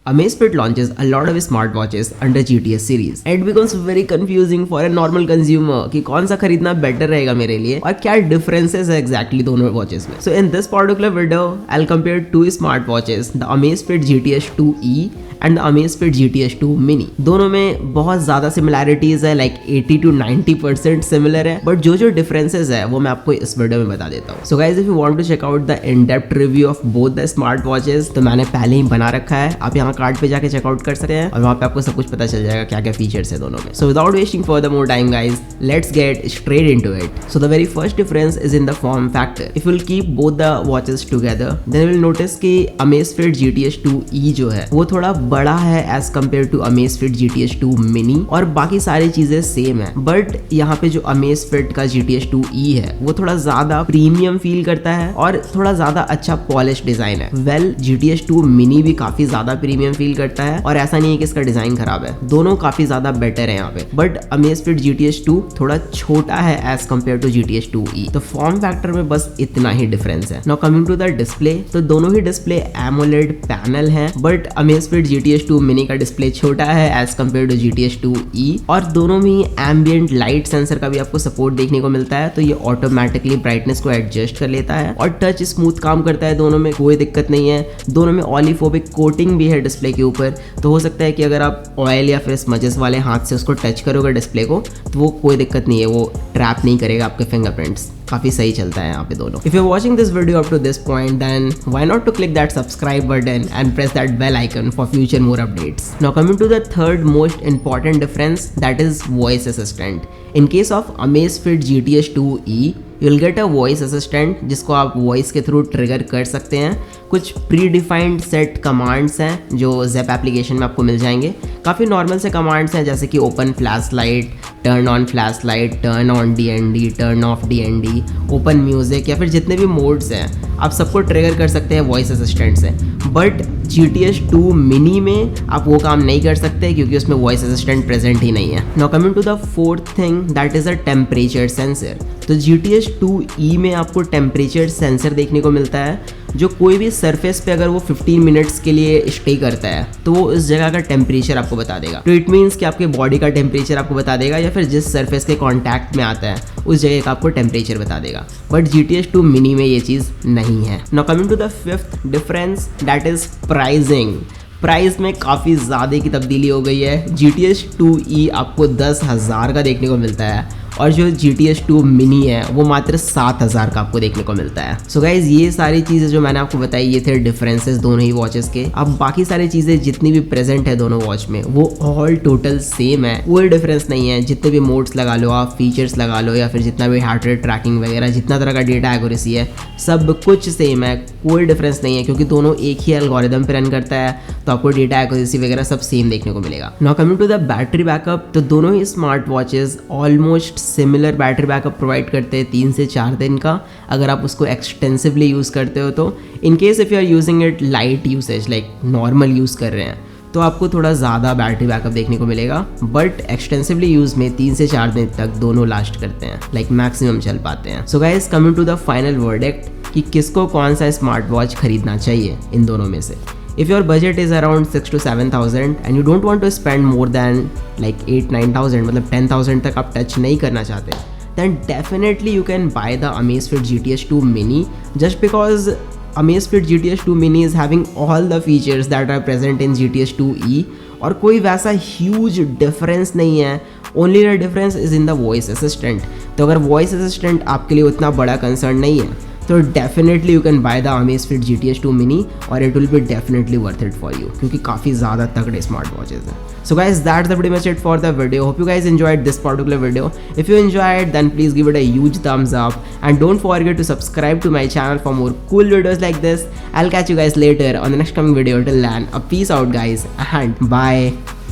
Amazfit launches a lot of smartwatches under GTS series and it becomes very confusing for a normal consumer कि कौन सा खरीदना better रहेगा मेरे लिए और क्या डिफरेंसेस है एग्जैक्टली दोनों वॉचेस में. So in this particular video I'll compare two smartwatches, the Amazfit GTS 2e and Amazfit GTS 2 Mini. दोनों में बहुत ज़्यादा सिमिलैरिटीज़ है, लाइक 80 to 90% सिमिलर है, बट जो डिफरेंसेस है वो मैं आपको इस वीडियो में बता देता हूँ. So guys if you want to check out the in depth review of both the smart watches तो मैंने पहले ही बना रखा है, आप यहाँ कार्ड पे जाके चेकआउट कर सकते हैं और वहाँ पे आपको सब कुछ पता चल जाएगा क्या क्या फीचर्स है दोनों में. So without wasting further more time guys, let's get straight into it. So the very first difference is in the form factor. If will keep both the watches together then will notice कि Amazfit GTS 2e जो है वो थोड़ा बड़ा है as compare to Amazfit GTS 2 Mini और बाकी सारी चीजें सेम है, बट यहाँ पे जो Amazfit का GTS 2e है वो थोड़ा ज्यादा प्रीमियम फील करता है और थोड़ा ज्यादा अच्छा पॉलिश डिजाइन है. वेल GTS 2 Mini भी काफी ज्यादा प्रीमियम फील करता है और ऐसा नहीं है कि इसका डिजाइन खराब है, दोनों काफी ज्यादा बेटर है यहाँ पे, बट Amazfit GTS 2 थोड़ा छोटा है as compare to GTS 2e. तो फॉर्म फैक्टर में बस इतना ही डिफरेंस है. Now coming to the display, तो दोनों ही डिस्प्ले AMOLED पैनल है, बट Amazfit GTS 2 Mini का डिस्प्ले छोटा है as compare to GTS 2e और दोनों में एम्बिएंट लाइट सेंसर का भी आपको सपोर्ट देखने को मिलता है, तो ये ऑटोमेटिकली ब्राइटनेस को एडजस्ट कर लेता है और टच स्मूथ काम करता है. दोनों में कोई दिक्कत नहीं है. दोनों में ऑलिफोबिक कोटिंग भी है डिस्प्ले के ऊपर, तो हो सकता है कि अगर आप ऑयल या फिर स्मजेस वाले हाथ से उसको टच करोगे डिस्प्ले को तो वो कोई दिक्कत नहीं है, वो ट्रैप नहीं करेगा आपके फिंगरप्रिंट्स. काफी सही चलता है यहाँ पे दोनों. If you watching this video up to this point then why not to click that subscribe button and press that bell icon for future more updates. Now coming to the third most important difference, that is voice assistant. In case of Amazfit GTS 2e you'll get a voice assistant जिसको आप voice के through trigger कर सकते हैं. कुछ pre defined set commands हैं जो Zepp application में आपको मिल जाएंगे. काफ़ी नॉर्मल से कमांड्स हैं जैसे कि open flash light, turn on flash light, turn on DND, turn off DND, open music या फिर जितने भी मोड्स हैं आप सबको ट्रिगर कर सकते हैं वॉइस असिस्टेंट से. बट GTS 2 Mini में आप वो काम नहीं कर सकते क्योंकि उसमें वॉइस असिस्टेंट प्रेजेंट ही नहीं है. Now coming to the fourth thing, that is a temperature sensor. तो GTS 2e में आपको टेम्परेचर सेंसर देखने को मिलता है जो कोई भी सरफेस पे अगर वो 15 मिनट्स के लिए स्टे करता है तो वो उस जगह का टेम्परेचर आपको बता देगा. तो इट मीन्स कि आपके बॉडी का टेम्परेचर आपको बता देगा या फिर जिस सरफेस के कांटेक्ट में आता है उस जगह का आपको टेम्परेचर बता देगा. बट GTS 2 Mini में ये चीज़ नहीं है. Now coming to the fifth difference, that is pricing. Price में काफ़ी ज़्यादा की तब्दीली हो गई है. GTS 2e आपको 10,000 का देखने को मिलता है और जो GTS 2 Mini है वो मात्र 7,000 का आपको देखने को मिलता है. सो गाइज ये सारी चीज़ें जो मैंने आपको बताई ये थे डिफरेंसेस दोनों ही वॉचेस के. अब बाकी सारी चीज़ें जितनी भी प्रेजेंट है दोनों वॉच में वो ऑल टोटल सेम है, कोई डिफरेंस नहीं है. जितने भी मोड्स लगा लो आप, फीचर्स लगा लो या फिर जितना भी हार्ट रेट ट्रैकिंग वगैरह जितना तरह का डेटा एक्यूरेसी है सब कुछ सेम है, कोई डिफरेंस नहीं है क्योंकि दोनों एक ही एल्गोरिदम पे रन करता है, तो आपको डेटा एक्यूरेसी वगैरह सब सेम देखने को मिलेगा. Now coming to the battery backup, तो दोनों ही smart watches almost similar battery backup provide करते हैं 3 से 4 दिन का अगर आप उसको एक्सटेंसिवली यूज़ करते हो तो. In case if you are using it light usage like normal use कर रहे हैं तो आपको थोड़ा ज़्यादा बैटरी बैकअप देखने को मिलेगा, बट एक्सटेंसिवली यूज़ में 3 से 4 दिन तक दोनों लास्ट करते हैं, लाइक मैक्सिमम चल पाते हैं. So guys coming to the final verdict कि किसको कौन सा स्मार्ट वॉच खरीदना चाहिए इन दोनों में से. If your budget is around 6 to 7,000 and you don't want to spend more than like 8-9,000 मतलब 10,000 तक आप टच नहीं करना चाहते, then definitely you can buy the Amazfit GTS 2 Mini just because Amazfit GTS 2 Mini is having all the features that are present in GTS 2e और कोई वैसा huge difference नहीं है. Only the difference is in the voice assistant. तो अगर voice assistant आपके लिए उतना बड़ा concern नहीं है तो definitely you can by the Amazfit GTS 2 Mini और it will be definitely worth it for you क्योंकि काफ़ी ज़्यादा तगड़े स्मार्ट वॉचेस हैं. So guys that's the pretty much it for the video. Hope you guys enjoyed this particular video. If you enjoyed then please give it a huge thumbs up and don't forget to subscribe to my channel for more cool videos like this. I'll catch you guys later on the next coming video. Till then, a peace out guys and bye.